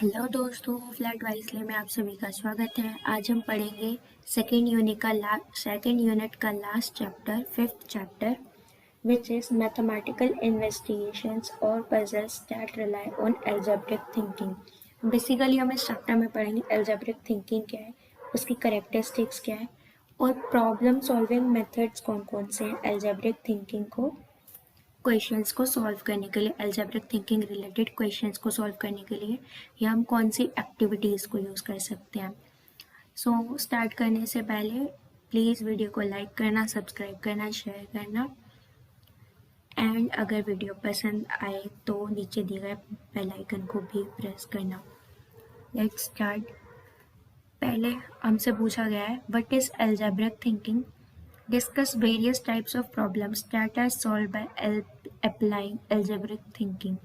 Hello दोस्तों, flat वाइसले में आप सभी का स्वागत है। आज हम पढ़ेंगे सेकेंड यूनिट का last chapter, fifth chapter, which is mathematical investigations और puzzles that rely on algebraic thinking. Basically हम इस चैप्टर में पढ़ेंगे एल्जेब्रिक थिंकिंग क्या है, उसकी करेक्टरिस्टिक्स क्या है और प्रॉब्लम सॉल्विंग मेथड्स कौन कौन से हैं एल्जेब्रिक थिंकिंग को क्वेश्चंस को सॉल्व करने के लिए, एल्जेब्रिक थिंकिंग रिलेटेड क्वेश्चंस को सॉल्व करने के लिए या हम कौन सी एक्टिविटीज़ को यूज़ कर सकते हैं। सो स्टार्ट करने से पहले प्लीज़ वीडियो को लाइक करना, सब्सक्राइब करना, शेयर करना एंड अगर वीडियो पसंद आए तो नीचे दिए गए बेल आइकन को भी प्रेस करना। Let's start. पहले हमसे पूछा गया है what is algebraic thinking. Discuss various types of problems that are solved by applying algebraic thinking।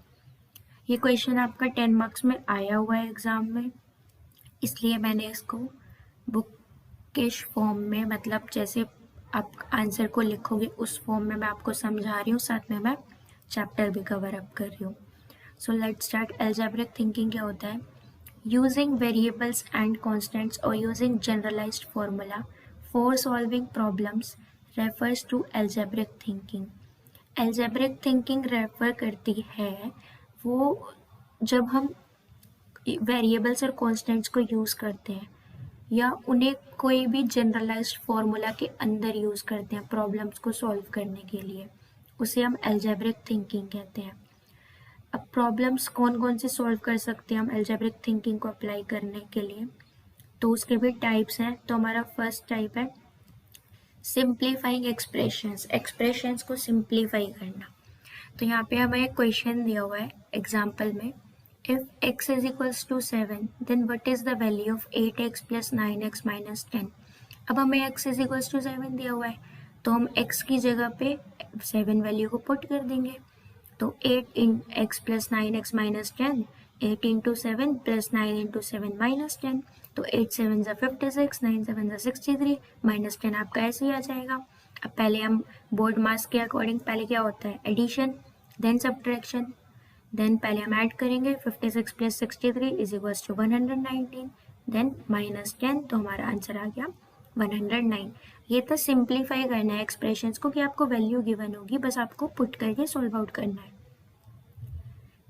ये क्वेश्चन आपका 10 मार्क्स में आया हुआ है एग्जाम में, इसलिए मैंने इसको बुकिश फॉर्म में, मतलब जैसे आप आंसर को लिखोगे उस फॉर्म में मैं आपको समझा रही हूँ, साथ में मैं चैप्टर भी कवर अप कर रही हूँ। So let's start. Algebraic thinking क्या होता है? यूजिंग वेरिएबल्स एंड कॉन्स्टेंट्स और using generalised formula for solving problems refers to algebraic thinking. Algebraic thinking refer करती है वो जब हम वेरिएबल्स और कॉन्स्टेंट्स को यूज़ करते हैं या उन्हें कोई भी जनरलाइज्ड फार्मूला के अंदर यूज़ करते हैं प्रॉब्लम्स को सॉल्व करने के लिए, उसे हम एल्जेब्रिक थिंकिंग कहते हैं। अब प्रॉब्लम्स कौन कौन से सॉल्व कर सकते हैं हम एल्जेब्रिक थिंकिंग को अप्लाई करने के लिए, तो उसके भी टाइप्स हैं। तो हमारा फर्स्ट टाइप है सिंप्लीफाइंग एक्सप्रेशंस, एक्सप्रेशंस को सिंप्लीफाई करना। तो यहाँ पे हमें एक क्वेश्चन दिया हुआ है एग्जाम्पल में, if x is equals to 7 then what is the value of 8x plus 9x minus 10। अब हमें x इज इक्वल्स टू 7 दिया हुआ है तो हम x की जगह पे 7 वैल्यू को पुट कर देंगे। तो 8 इन x plus 9x minus 10, 8 into 7 plus 9 into 7 minus 10, तो 8 7 ज़ा 56, 9 7 ज़ा 63, माइनस 10 आपका ऐसे ही आ जाएगा। अब पहले हम बोर्ड मार्क्स के अकॉर्डिंग पहले क्या होता है एडिशन, देन सब्ट्रैक्शन, देन पहले हम ऐड करेंगे 56 plus 63 is equals to 119, then minus 10, तो हमारा आंसर आ गया 109। ये तो सिंप्लीफाई करना है एक्सप्रेशंस को कि आपको वैल्यू गिवन होगी, बस आपको पुट करके सॉल्व आउट करना है।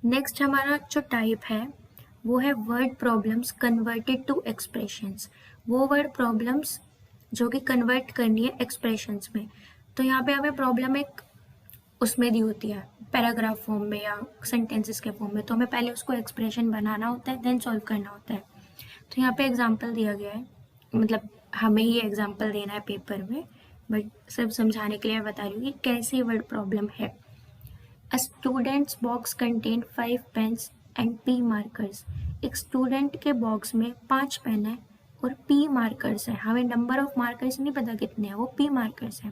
नेक्स्ट हमारा जो टाइप है वो है word problems converted to expressions. वो वर्ड प्रॉब्लम्स जो कि कन्वर्ट करनी है एक्सप्रेशंस में। तो यहाँ पे हमें प्रॉब्लम एक उसमें दी होती है पैराग्राफ फॉर्म में या सेंटेंसेस के फॉर्म में, तो हमें पहले उसको एक्सप्रेशन बनाना होता है, देन सॉल्व करना होता है। तो यहाँ पे एग्जांपल दिया गया है, मतलब हमें ही एग्जांपल देना है पेपर में, बट सब समझाने के लिए मैं बता रही हूँ कि कैसी वर्ड प्रॉब्लम है। A students box contain 5 pens and P markers. एक स्टूडेंट के बॉक्स में 5 पेन है और पी मार्कर्स है। हमें नंबर ऑफ मार्कर्स नहीं पता कितने हैं, वो पी मार्कर्स है।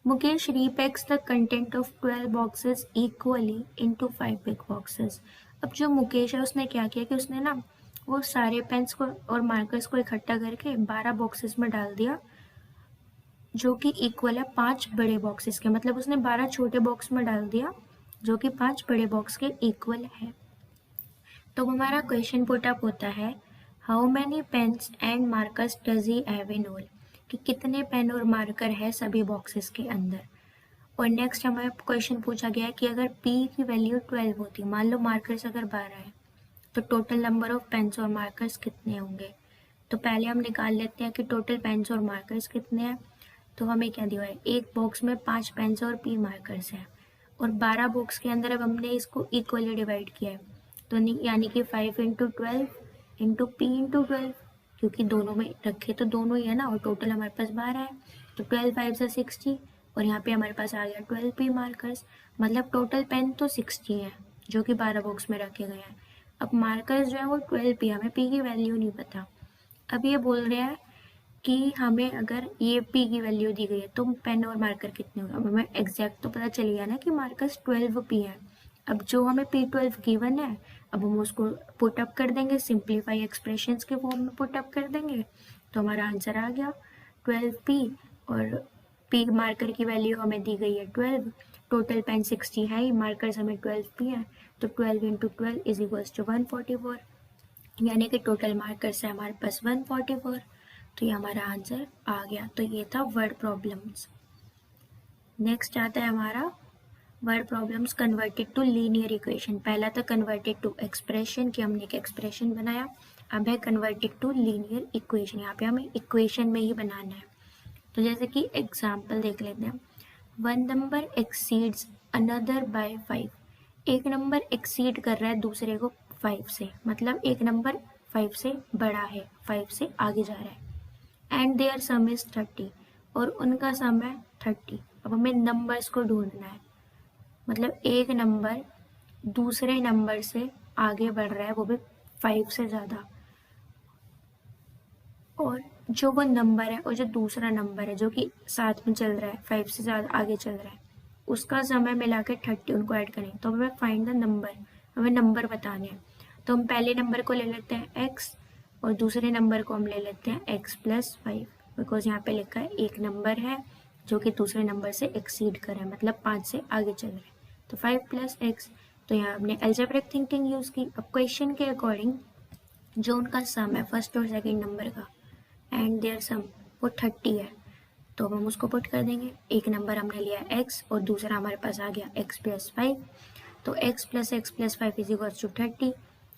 Mukesh repacks the content of 12 boxes equally into 5 big boxes। अब जो मुकेश है उसने क्या किया कि उसने ना वो सारे पेन्स को और मार्कर्स को इकट्ठा करके 12 बॉक्सेस में डाल दिया, जो कि इक्वल है 5 बड़े बॉक्सेस के। मतलब उसने 12 छोटे बॉक्स में डाल दिया जो कि 5 बड़े बॉक्स के इक्वल है। तो हमारा क्वेश्चन पुट अप होता है how many pens and markers does he have in all, कि कितने पेन और मार्कर है सभी बॉक्सेस के अंदर। और नेक्स्ट हमें क्वेश्चन पूछा गया है कि अगर P की वैल्यू 12 होती, मान लो मार्कर्स अगर 12 है, तो टोटल नंबर ऑफ पेन्स और मार्कर्स कितने होंगे। तो पहले हम निकाल लेते हैं कि टोटल पेन्स और मार्कर्स कितने हैं। तो हमें क्या दिया है, एक बॉक्स में 5 पेन्स और P मार्कर्स हैं और 12 बॉक्स के अंदर अब हमने इसको इक्वली डिवाइड किया है, तो यानी कि 5 इंटू 12 इंटू P इंटू 12, क्योंकि दोनों में रखे तो दोनों ही है ना, और टोटल हमारे पास 12 है, तो 12 5 ज़ा 60 और यहाँ पे हमारे पास आ गया 12 पी मार्कर्स। मतलब टोटल पेन तो 60 है जो कि 12 बॉक्स में रखे गए हैं। अब मार्कर्स जो है वो 12 पी, हमें पी की वैल्यू नहीं पता। अब ये बोल रहे हैं कि हमें अगर ये पी की वैल्यू दी गई है तो पेन और मार्कर कितने होंगे। अब हमें एग्जैक्ट तो पता चल गया ना कि मार्कर्स 12 पी है। अब जो हमें P12 गिवन है, अब हम उसको पुट अप कर देंगे, सिंप्लीफाई एक्सप्रेशंस के फॉर्म में पुट अप कर देंगे, तो हमारा आंसर आ गया 12P। और P मार्कर की वैल्यू हमें दी गई है 12, टोटल पेन 60 है ही, मार्कर्स हमें 12P है, तो 12 इंटू 12 इज इक्वल्स टू 144। यानी कि टोटल मार्कर्स है हमारे पास 144। तो ये हमारा आंसर आ गया। तो ये था वर्ड प्रॉब्लम्स। नेक्स्ट आता है हमारा word problems converted to linear equation. पहला था कन्वर्टेड टू एक्सप्रेशन, कि हमने एक एक्सप्रेशन बनाया। अब है कन्वर्टेड टू लीनियर इक्वेशन, यहाँ पे हमें इक्वेशन में ही बनाना है। तो जैसे कि एग्जाम्पल देख लेते हैं। One number exceeds another by 5। एक नंबर एक्सीड कर रहा है दूसरे को 5 से, मतलब एक नंबर 5 से बड़ा है, 5 से आगे जा रहा है। एंड देयर सम इज 30, और उनका सम है 30। अब हमें नंबर्स को ढूंढना है, मतलब एक नंबर दूसरे नंबर से आगे बढ़ रहा है, वो भी 5 से ज़्यादा, और जो वो नंबर है और जो दूसरा नंबर है जो कि साथ में चल रहा है, 5 से ज़्यादा आगे चल रहा है, उसका समय मिला के 30 उनको ऐड करें। तो हमें फाइंड द नंबर, हमें नंबर बताने हैं। तो हम पहले नंबर को ले लेते हैं x, और दूसरे नंबर को हम ले लेते हैं x प्लस 5, बिकॉज यहाँ पे लिखा है एक नंबर है जो कि दूसरे नंबर से एक्सीड कर रहा है, मतलब 5 से आगे चल रहा है। तो 5 प्लस x, तो यहाँ हमने अलजेब्रिक थिंकिंग यूज़ की। अब क्वेश्चन के अकॉर्डिंग जो उनका सम है फर्स्ट और सेकेंड नंबर का, एंड देयर सम, वो 30 है, तो अब हम उसको पुट कर देंगे। एक नंबर हमने लिया x और दूसरा हमारे पास आ गया x प्लस 5, तो x plus 5 is equals to 30।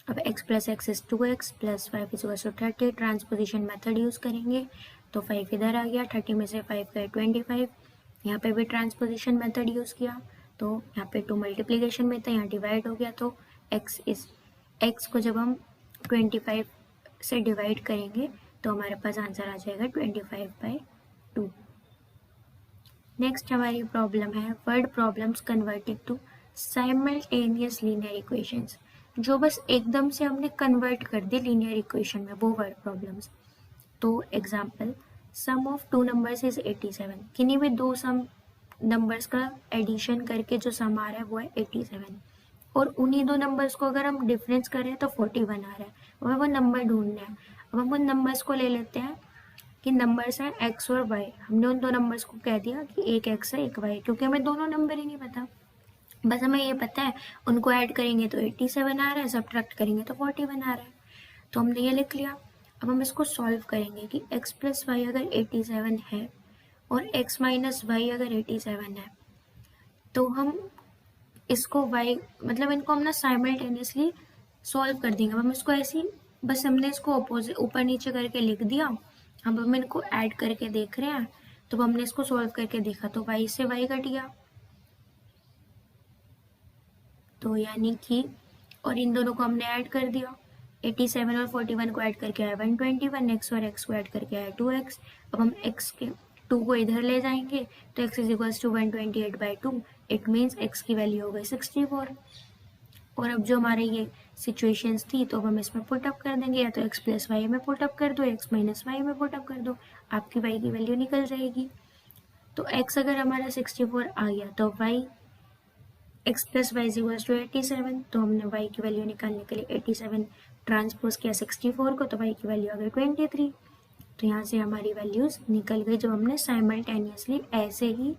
अब x plus x is 2x plus 5 is equals to 30। Transposition method use करेंगे, तो 5 इधर आ गया, 30 में से 5 गए 25। यहाँ पे भी ट्रांसपोजिशन मेथड यूज़ किया, तो यहाँ पे 2 मल्टीप्लीकेशन में था, यहाँ डिवाइड हो गया, तो x को जब हम 25 से डिवाइड करेंगे तो हमारे पास आंसर आ जाएगा 25/2। नेक्स्ट हमारी प्रॉब्लम है word problems converted to simultaneous linear equations, जो बस एकदम से हमने कन्वर्ट कर दी लीनियर इक्वेशन में, वो वर्ड प्रॉब्लम्स। तो example, sum of two numbers is 87। किन्हीं भी दो सम नंबर्स का एडिशन करके जो सम आ रहा है वो है 87, और उन्हीं दो नंबर्स को अगर हम डिफरेंस करें तो 41 आ रहा है। हमें वो नंबर ढूंढना है। अब हम उन नंबर्स को ले लेते हैं कि नंबर्स हैं x और y। हमने उन दो नंबर्स को कह दिया कि एक x है एक y, क्योंकि हमें दोनों नंबर ही नहीं पता, बस हमें ये पता है उनको ऐड करेंगे तो 87 आ रहा है, सब्ट्रैक्ट करेंगे तो 41 आ रहा है। तो हमने ये लिख लिया। अब हम इसको सॉल्व करेंगे कि x प्लस वाई अगर 87 है और x माइनस वाई अगर 87 है, तो हम इसको y, मतलब इनको हम ना साइमल्टेनियसली सॉल्व कर देंगे। अब हम इसको ऐसे ही बस हमने इसको अपोजिट ऊपर नीचे करके लिख दिया। अब हम इनको ऐड करके देख रहे हैं, तो हमने इसको सॉल्व करके देखा तो y से y कट गया, तो यानी कि, और इन दोनों को हमने ऐड कर दिया। 87 और 41 को ऐड करके आया 121, x और x को ऐड करके आया 2x। अब हम x के 2 को इधर ले जाएंगे तो x is equals to 128/2। It means x की वैल्यू हो गई 64। और अब जो हमारे ये सिचुएशंस थी, तो अब हम इसमें पुट अप कर देंगे, या तो x प्लस वाई में पुट अप कर दो, x माइनस वाई में पुट अप कर दो, आपकी y की वैल्यू निकल जाएगी। तो x अगर हमारा 64 आ गया तो y x plus y is equals to 87, तो हमने y की वैल्यू निकालने के लिए 87 ट्रांसपोज किया 64 को, तो y की वैल्यू आ गई 23। तो यहाँ से हमारी वैल्यूज़ निकल गई, जब हमने साइमल्टेनियसली ऐसे ही,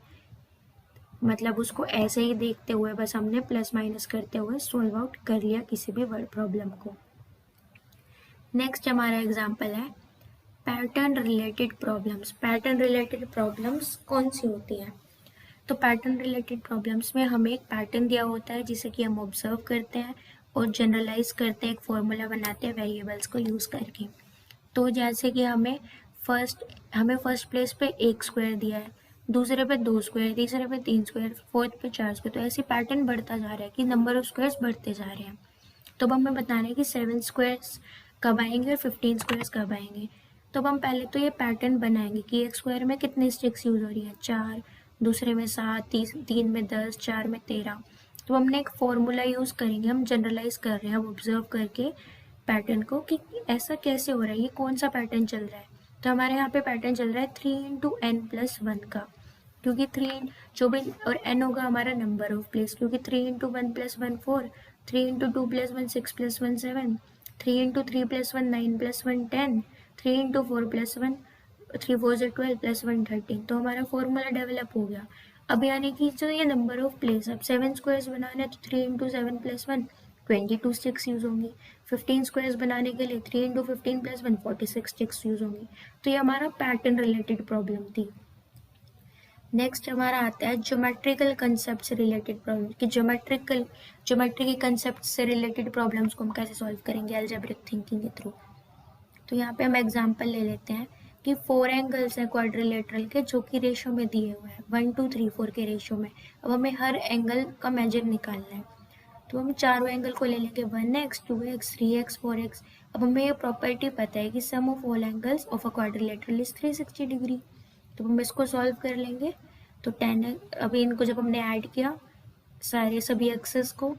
मतलब उसको ऐसे ही देखते हुए बस हमने प्लस माइनस करते हुए सोल्व आउट कर लिया किसी भी वर्ड प्रॉब्लम को। नेक्स्ट हमारा एग्जाम्पल है pattern related problems. Pattern related problems कौन सी होती हैं? तो पैटर्न रिलेटेड प्रॉब्लम्स में हमें एक पैटर्न दिया होता है जिसे कि हम ऑब्जर्व करते हैं और जनरलाइज करते हैं, एक फॉर्मूला बनाते हैं वेरिएबल्स को यूज़ करके। तो जैसे कि हमें फर्स्ट प्लेस पे 1 स्क्वायर दिया है, दूसरे पे 2 स्क्वायर, तीसरे पे 3 स्क्वायर, फोर्थ पे 4 स्क्वायर, तो ऐसे पैटर्न बढ़ता जा रहा है कि नंबर ऑफ स्क्वायर्स बढ़ते जा रहे हैं। तो अब हमें बताना है कि 7 स्क्वायर्स कब आएंगे और 15 स्क्वायर्स कब आएंगे। तो अब हम पहले तो ये पैटर्न बनाएंगे कि एक स्क्वायर में कितने स्टिक्स यूज़ हो रही हैं, 4, दूसरे में 7, तीन में 10, 4 में 13। तो हमने एक फॉर्मूला यूज़ करेंगे, हम जनरलाइज कर रहे हैं, हम ऑब्जर्व करके पैटर्न को कि ऐसा कैसे हो रहा है, ये कौन सा पैटर्न चल रहा है। तो हमारे यहाँ पे पैटर्न चल रहा है 3 × n+1 का, क्योंकि 3 जो भी, और n होगा हमारा नंबर ऑफ प्लेस, क्योंकि 3 × 1 + 1 4, 3 × 2 + 1 6 + 1 7, 3 × 3 + 1 9 + 1 10, 3 × 4 + 1 3 4 से 12 + 1 13। तो हमारा फॉर्मूला डेवलप हो गया। अब यानी कि जो ये नंबर ऑफ प्लेस, अब 7 स्क्वायर्स बनाने तो 3 × 7 + 1 22 स्टिक्स यूज़ होंगी। 15 स्क्वायर्स बनाने के लिए 3 × 15 + 1 46 स्टिक्स यूज़ होंगी। तो ये हमारा पैटर्न रिलेटेड प्रॉब्लम थी। नेक्स्ट हमारा आता है ज्योमेट्रिकल कंसेप्ट से रिलेटेड प्रॉब्लम कि ज्योमेट्री के कंसेप्ट से रिलेटेड प्रॉब्लम्स को हम कैसे सॉल्व करेंगे अलजेब्रिक थिंकिंग के थ्रू। तो यहाँ पे हम एग्जांपल ले लेते हैं कि 4 एंगल्स हैं क्वाड्रिलेटरल के जो कि रेशो में दिए हुए हैं 1 2 3 4 के रेशो में। अब हमें हर एंगल का मेजर निकालना है, तो हम चारों एंगल को ले लेंगे 1x 2x 3x 4x। अब हमें ये प्रॉपर्टी पता है कि sum of all angles of a quadrilateral is 360 degree. तो हम इसको सॉल्व कर लेंगे। तो 10 अभी इनको जब हमने ऐड किया सारे सभी एक्सेस को,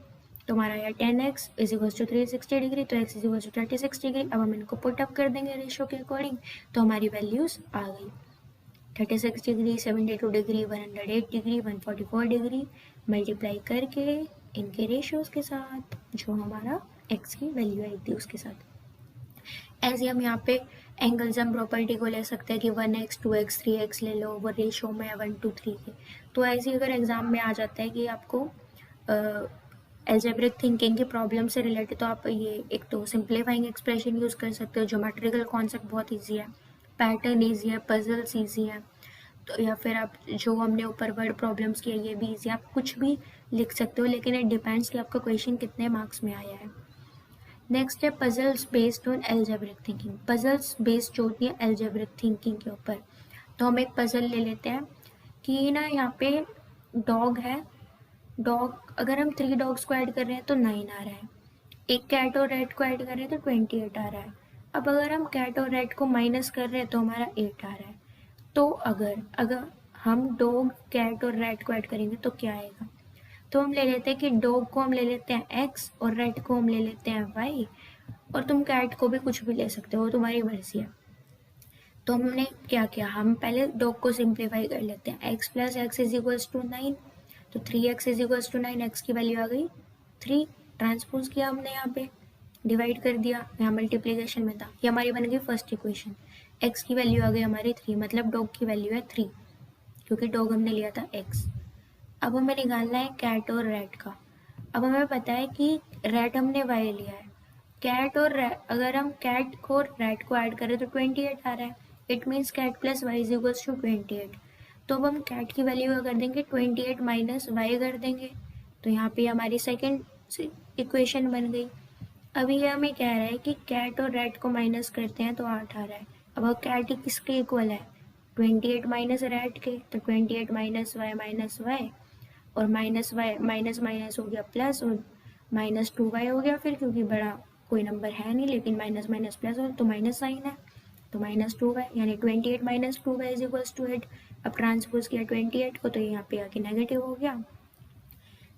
तो हमारा यह 10x = 360 डिग्री, तो x = 36 डिग्री। अब हम इनको पुट अप कर देंगे रेशो के अकॉर्डिंग, तो हमारी वैल्यूज आ गई 36 degree, 72 degree, 108 degree, 144 degree, multiply करके इनके रेशियोज के साथ जो हमारा x की वैल्यू आई थी उसके साथ। ऐसे हम यहाँ पे एंगल्सम प्रॉपर्टी को ले सकते हैं कि 1x 2x 3x ले लो, वो रेशो में 1 2 3 के। तो ऐसे अगर एग्जाम में आ जाता है कि आपको अलजेब्रिक थिंकिंग की प्रॉब्लम से रिलेटेड, तो आप ये एक तो सिंप्लीफाइंग एक्सप्रेशन यूज़ कर सकते हो, ज्योमेट्रिकल कॉन्सेप्ट बहुत ईजी है, पैटर्न ईजी है, पजल्स ईजी है, तो या फिर आप जो हमने ऊपर वर्ड प्रॉब्लम्स किए ये भी ईजी, आप कुछ भी लिख सकते हो, लेकिन इट डिपेंड्स कि आपका क्वेश्चन कितने मार्क्स में आया है। नेक्स्ट है puzzles based on algebraic thinking. Puzzles based जो होती है अलजेब्रिक थिंकिंग के ऊपर, तो हम एक पजल ले लेते हैं कि ना यहाँ पे डॉग है, डॉग अगर हम 3 डॉग्स को ऐड कर रहे हैं तो 9 आ रहा है, एक कैट और रैट को ऐड कर रहे हैं तो 28 आ रहा है। अब अगर हम कैट और रैट को माइनस कर रहे हैं तो हमारा 8 आ रहा है। तो अगर हम डॉग कैट और रैट को ऐड करेंगे तो क्या आएगा, तो हम ले लेते हैं कि डॉग को हम ले लेते हैं x और रैट को हम ले लेते हैं y, और तुम कैट को भी कुछ भी ले सकते हो, तुम्हारी मर्जी है। तो हमने क्या किया, हम पहले डॉग को सिंप्लीफाई कर लेते हैं, x + x = 9, तो 3x = 9, x की वैल्यू आ गई 3, ट्रांसपोज किया हमने यहाँ पे, डिवाइड कर दिया, यहाँ मल्टीप्लीकेशन में था, ये हमारी बन गई फर्स्ट इक्वेशन। x की वैल्यू आ गई हमारी 3, मतलब डॉग की वैल्यू है 3, क्योंकि डॉग हमने लिया था x। अब हमें निकालना है कैट और रैट का। अब हमें पता है कि रैट हमने y लिया है, कैट और अगर हम कैट को रैट को ऐड करें तो 28 आ रहा है, इट मीन्स कैट + y = 28। तो अब हम कैट की वैल्यू कर देंगे 28 - y कर देंगे, तो यहाँ पे हमारी सेकेंड इक्वेशन बन गई। अभी ये हमें कह रहा है कि कैट और रैट को माइनस करते हैं तो 8 आ रहा है। अब कैट किसके इक्वल है, 28 माइनस रैट के, तो 28 - y और माइनस वाई माइनस हो गया प्लस, और -2y हो गया फिर, क्योंकि बड़ा कोई नंबर है नहीं, लेकिन माइनस माइनस प्लस हो तो माइनस साइन है, तो -2y, यानी 28 - 2y = 8। अब ट्रांसपोज किया 28 को, तो यहाँ पे आके नेगेटिव हो गया,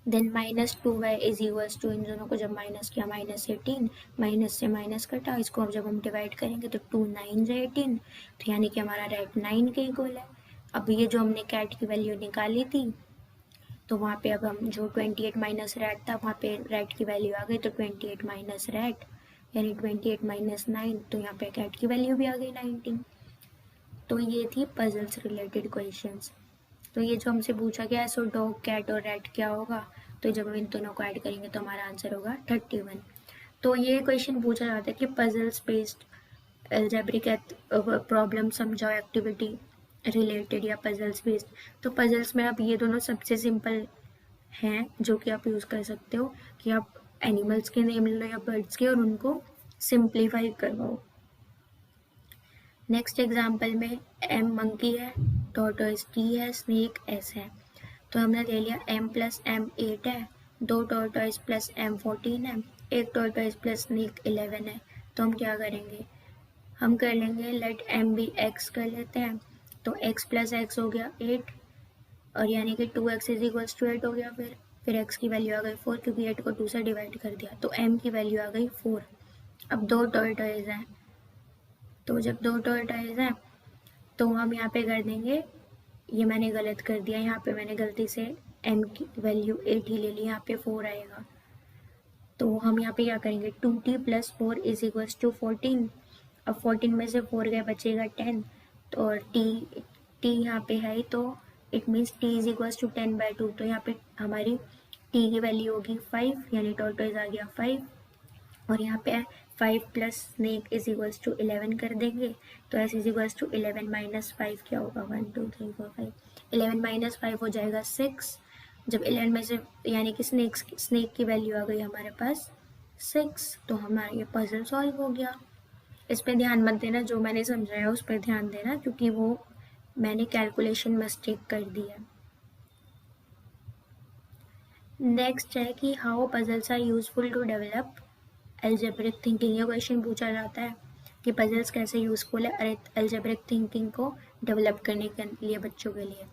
देन -2y = इन दोनों को जब माइनस किया -18, माइनस से माइनस कटा, इसको अब जब हम डिवाइड करेंगे तो 2 9 18, तो यानी कि हमारा रैट 9 के इक्वल है। अब ये जो हमने कैट की वैल्यू निकाली थी, तो वहाँ पे अब हम जो 28 माइनस रैट था वहाँ पे रैट की वैल्यू आ गई, तो 28 माइनस रैट यानी 28 - 9, तो यहाँ पे कैट की वैल्यू भी आ गई 19। तो ये थी पजल्स रिलेटेड क्वेश्चंस। तो ये जो हमसे पूछा गया है, सो डॉग कैट और रैट क्या होगा, तो जब हम इन दोनों को ऐड करेंगे तो हमारा आंसर होगा 31। तो ये क्वेश्चन पूछा जाता है कि पजल्स बेस्ड अलजेब्रिक प्रॉब्लम समझाओ एक्टिविटी रिलेटेड या पजल्स बेस्ड। तो पजल्स में आप ये दोनों सबसे सिंपल हैं जो कि आप यूज़ कर सकते हो, कि आप एनिमल्स के नेम ले लो या बर्ड्स के और उनको सिंप्लीफाई करवाओ। नेक्स्ट एग्जांपल में m मंकी है, टॉर्टोइज t है, स्नेक s है। तो हमने ले लिया m + m 8 है, 2 टॉर्टोइज + m 14 है, 1 टॉर्टोइज + स्नेक 11 है। तो हम क्या करेंगे, हम कर लेंगे लेट m भी x कर लेते हैं, तो x + x हो गया 8, और यानी कि 2x = 8 हो गया, फिर x की वैल्यू आ गई 4, क्योंकि 8 को 2 से डिवाइड कर दिया, तो m की वैल्यू आ गई 4। अब 2 टॉर्टोइज हैं, तो जब 2 टॉर्टोइज हैं तो हम यहाँ पे कर देंगे, ये मैंने गलत कर दिया, यहाँ पे मैंने गलती से m की वैल्यू 8 ही ले ली, यहाँ पे 4 आएगा। तो हम यहाँ पे क्या करेंगे, 2t + 4 = 14। अब 14 में से 4 गए बचेगा 10, तो और t यहाँ पे है, तो इट मीन्स t = 10/2, तो यहाँ पे हमारी टी की वैल्यू होगी 5, यानी टॉर्टोइज आ गया 5, और यहाँ पे 5 plus snake is equals to 11 कर देंगे, तो S is equals to 11 minus 5 क्या होगा, 1 2 3 4 5, 11 माइनस 5 हो जाएगा 6, जब 11 में से यानी कि स्नेक की वैल्यू आ गई हमारे पास 6, तो हमारा ये पजल सॉल्व हो गया। इस पर ध्यान मत देना, जो मैंने समझाया उस पर ध्यान देना, क्योंकि वो मैंने कैलकुलेशन मिस्टेक कर दी है। नेक्स्ट है कि how puzzles are useful to develop algebraic thinking. ये क्वेश्चन पूछा जाता है कि पजल्स कैसे यूजफुल है एल्जेब्रिक थिंकिंग को डेवलप करने के लिए बच्चों के लिए।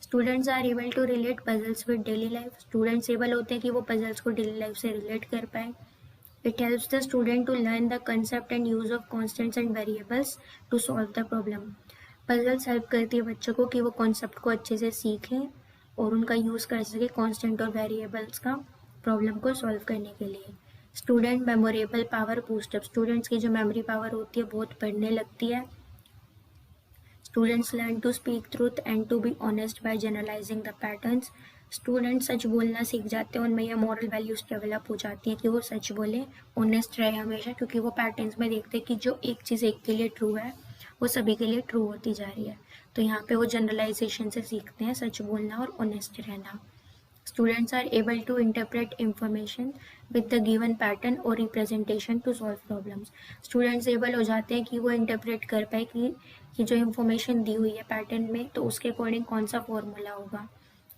Students are able to relate puzzles with daily life. Students able होते हैं कि वो पजल्स को डेली लाइफ से रिलेट कर पाए। It helps the student to learn the concept and use of constants and variables to solve the problem. Puzzles help करती है बच्चों को कि वो कॉन्सेप्ट को अच्छे से सीखें और उनका यूज़ कर सके कॉन्स्टेंट और वेरिएबल्स का प्रॉब्लम को सॉल्व करने के लिए। Student memorable power boost up. Students की जो मेमोरी पावर होती है बहुत बढ़ने लगती है। Students learn to speak truth and to be honest by generalising the patterns. Student सच बोलना सीख जाते हैं, उनमें यह मॉरल वैल्यूज डेवलप हो जाती हैं कि वो सच बोले, ऑनेस्ट रहे हमेशा, क्योंकि वो पैटर्न्स में देखते हैं कि जो एक चीज़ एक के लिए ट्रू है वो सभी के लिए ट्रू होती जा रही है। तो यहाँ पे वो जनरलाइजेशन से सीखते हैं सच बोलना और ऑनेस्ट रहना। Students are able to interpret information with the given pattern or representation to solve problems. Students able हो जाते हैं कि वो इंटरप्रेट कर पाए कि जो इंफॉर्मेशन दी हुई है पैटर्न में तो उसके अकॉर्डिंग कौन सा फॉर्मूला होगा,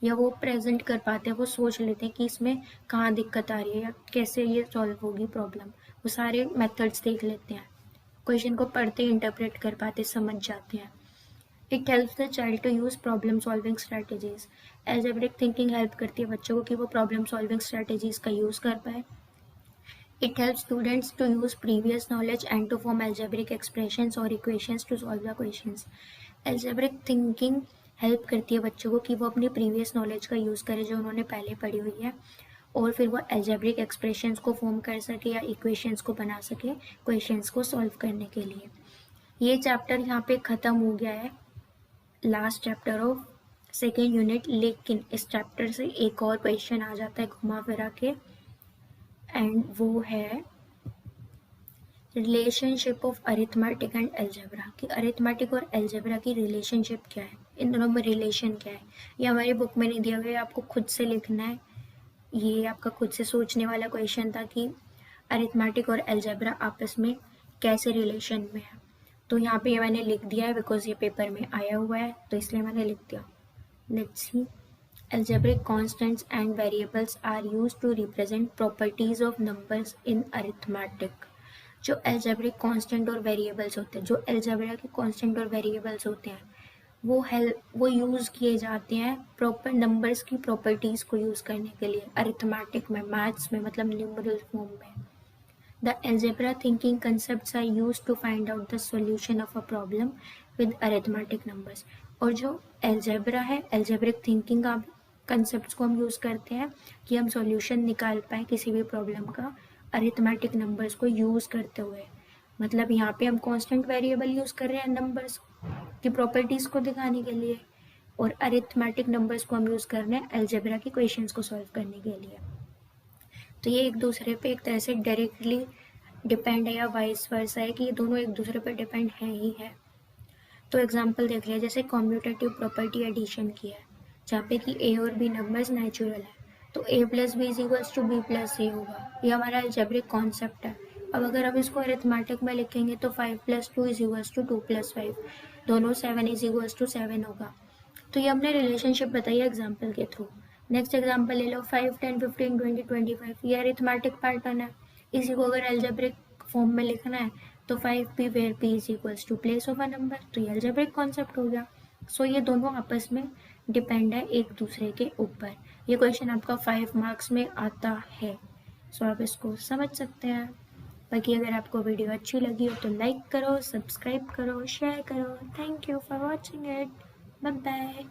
या वो प्रेजेंट कर पाते हैं, वो सोच लेते हैं कि इसमें कहाँ दिक्कत आ रही है या कैसे ये सॉल्व होगी प्रॉब्लम। वो सारे मेथड्स देख लेते हैं, क्वेश्चन को पढ़ते ही इंटरप्रेट कर पाते, समझ जाते हैं। It helps the child to use problem solving strategies. Algebraic thinking help करती है बच्चों को कि वो प्रॉब्लम सॉल्विंग स्ट्रैटेजीज का यूज़ कर पाए। It helps students to use previous knowledge and to form algebraic expressions और equations to solve the questions. Algebraic thinking help करती है बच्चों को कि वो अपनी प्रीवियस नॉलेज का यूज़ करें जो उन्होंने पहले पढ़ी हुई है, और फिर वो एल्जेब्रिक एक्सप्रेशंस को फॉर्म कर सके या इक्वेशंस को बना सके क्वेश्चंस को सॉल्व करने के लिए। ये चैप्टर यहाँ पे ख़त्म हो गया है, last chapter of second unit, लेकिन इस चैप्टर से एक और क्वेश्चन आ जाता है घुमा फिरा के, एंड वो है relationship of arithmetic and algebra. कि अरिथमेटिक और एल्जेब्रा की रिलेशनशिप क्या है, इन दोनों में रिलेशन क्या है। ये हमारी बुक में नहीं दिया गया, आपको खुद से लिखना है। ये आपका खुद से सोचने वाला क्वेश्चन था कि अरिथमेटिक और एल्जेब्रा आपस में कैसे रिलेशन में है। तो यहाँ पे ये मैंने लिख दिया है बिकॉज ये पेपर में आया हुआ है, तो इसलिए मैंने लिख दिया। Let's see, algebraic constants and variables are used to represent properties of numbers in arithmetic। जो algebraic constant और variables होते हैं, जो algebra के constant और variables होते हैं, वो यूज़ किए जाते हैं प्रॉपर नंबर्स की प्रॉपर्टीज़ को यूज़ करने के लिए अरिथमेटिक में, मैथ्स में, मतलब न्यूमरल फॉर्म में। The algebra thinking concepts are used to find out the solution of a problem with arithmetic numbers। और जो algebra है, algebraic thinking का concepts को हम यूज़ करते हैं कि हम solution निकाल पाए किसी भी problem का arithmetic numbers को यूज़ करते हुए। मतलब यहाँ पे हम constant variable यूज़ कर रहे हैं numbers की properties को दिखाने के लिए, और arithmetic numbers को हम यूज़ कर रहे हैं algebra की questions को solve करने के लिए। तो ये एक दूसरे पे एक तरह से डायरेक्टली डिपेंड है या वाइस वर्सा है कि ये दोनों एक दूसरे पे डिपेंड हैं ही है। तो एग्जांपल देख लिया, जैसे कॉम्यूटेटिव प्रॉपर्टी एडिशन की है जहाँ पे कि ए और बी नंबर्स नेचुरल है, तो A plus B is equals to B plus A होगा। ये हमारा अलजेब्रिक कॉन्सेप्ट है। अब अगर हम इसको अरिथमेटिक में लिखेंगे तो 5 + 2 इज इक्वल्स टू 2 + 5, दोनों 7 इज इक्वल्स टू 7 होगा। तो ये हमने रिलेशनशिप बताई है एग्जाम्पल के थ्रू। नेक्स्ट एग्जाम्पल ले लो, 5 10 15 20 25, ये अरिथमेटिक पैटर्न है। इसी को अगर अलजेब्रिक फॉर्म में लिखना है तो 5p where p is equals to place of a number, तो ये अलजेब्रिक कॉन्सेप्ट हो गया। सो ये दोनों आपस में डिपेंड है एक दूसरे के ऊपर। ये क्वेश्चन आपका 5 मार्क्स में आता है, सो आप इसको समझ सकते हैं। बाकी अगर आपको वीडियो अच्छी लगी हो तो लाइक करो, सब्सक्राइब करो, शेयर करो। Thank you for watching it, bye bye.